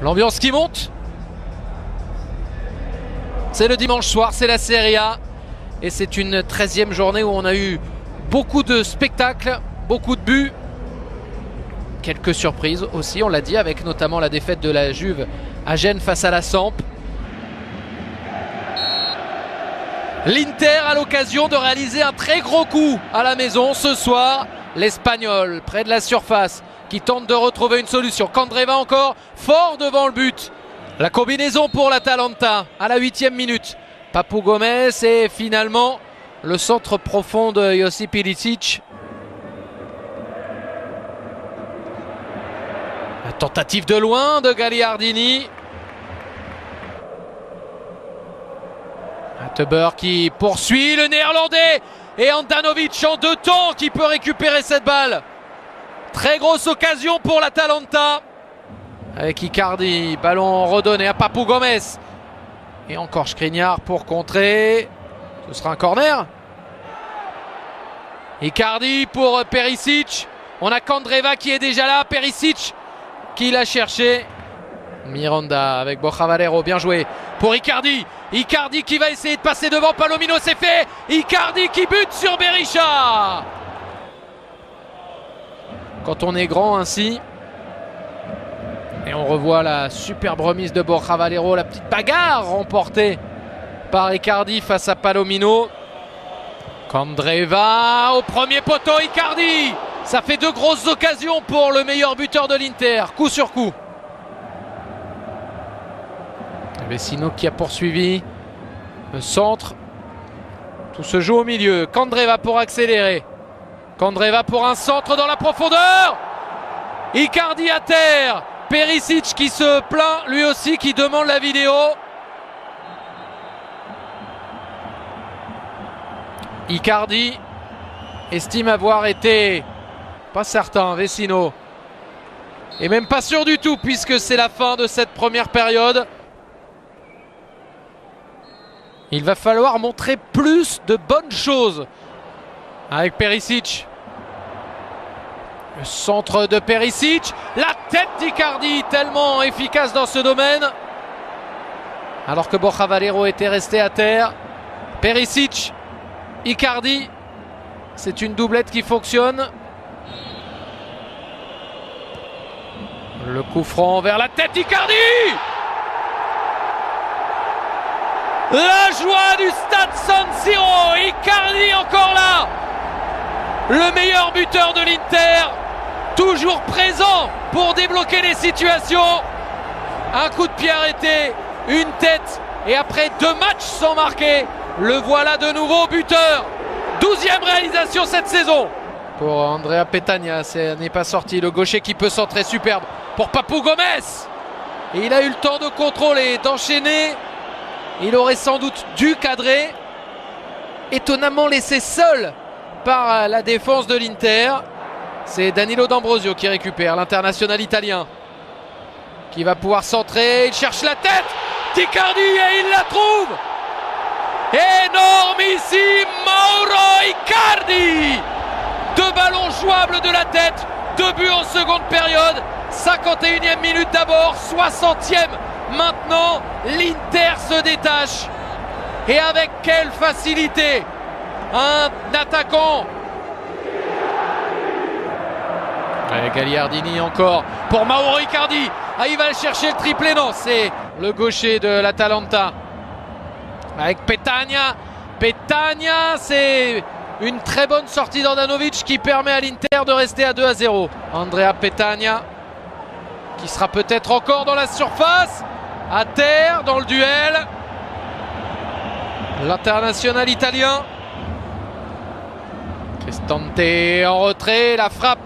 L'ambiance qui monte. C'est le dimanche soir, c'est la Serie A. Et c'est une 13e journée où on a eu beaucoup de spectacles, beaucoup de buts. Quelques surprises aussi, on l'a dit, avec notamment la défaite de la Juve à Gênes face à la Samp. L'Inter a l'occasion de réaliser un très gros coup à la maison ce soir. L'Espagnol, près de la surface, qui tente de retrouver une solution. Candreva encore, fort devant le but. La combinaison pour l'Atalanta à la 8e minute. Papou Gomez et finalement le centre profond de Josip Ilicic. La tentative de loin de Gagliardini. Atteber qui poursuit le néerlandais. Et Handanovic en 2 temps qui peut récupérer cette balle. Très grosse occasion pour l'Atalanta. Avec Icardi, ballon redonné à Papou Gomez. Et encore Skriniar pour contrer. Ce sera un corner. Icardi pour Perisic. On a Candreva qui est déjà là. Perisic qui l'a cherché. Miranda avec Borja Valero, bien joué pour Icardi. Icardi qui va essayer de passer devant Palomino, c'est fait. Icardi qui bute sur Berisha. Quand on est grand ainsi, et on revoit la superbe remise de Borja Valero, la petite bagarre remportée par Icardi face à Palomino. Candreva au premier poteau, Icardi. Ça fait 2 grosses occasions pour le meilleur buteur de l'Inter, coup sur coup. Vecino qui a poursuivi le centre. Tout se joue au milieu. Candreva pour accélérer. Candreva pour un centre dans la profondeur. Icardi à terre. Perisic qui se plaint lui aussi, qui demande la vidéo. Icardi estime avoir été, pas certain, Vecino. Et même pas sûr du tout puisque c'est la fin de cette première période. Il va falloir montrer plus de bonnes choses avec Perisic. Le centre de Perisic. La tête d'Icardi, tellement efficace dans ce domaine. Alors que Borja Valero était resté à terre. Perisic, Icardi. C'est une doublette qui fonctionne. Le coup franc vers la tête d'Icardi. La joie du stade San Siro. Icardi encore là. Le meilleur buteur de l'Inter. Toujours présent pour débloquer les situations. Un coup de pied arrêté. Une tête. Et après 2 matchs sans marquer, le voilà de nouveau buteur. 12e réalisation cette saison. Pour Andrea Petagna, ça n'est pas sorti. Le gaucher qui peut centrer, superbe. Pour Papou Gomez. Et il a eu le temps de contrôler, d'enchaîner. Il aurait sans doute dû cadrer. Étonnamment laissé seul par la défense de l'Inter. C'est Danilo D'Ambrosio qui récupère, l'international italien. Qui va pouvoir centrer. Il cherche la tête d'Icardi et il la trouve. Énormissime Mauro Icardi. 2 ballons jouables de la tête. 2 buts en seconde période. 51e minute d'abord. 60e. Maintenant, l'Inter se détache. Et avec quelle facilité. Un attaquant. Allez, Gagliardini encore pour Mauro Icardi. Ah, il va chercher le triplé. Non, c'est le gaucher de l'Atalanta. Avec Petagna. Petagna, c'est une très bonne sortie d'Handanovic qui permet à l'Inter de rester à 2-0. Andrea Petagna qui sera peut-être encore dans la surface. À terre dans le duel. L'international italien. Cristante en retrait. La frappe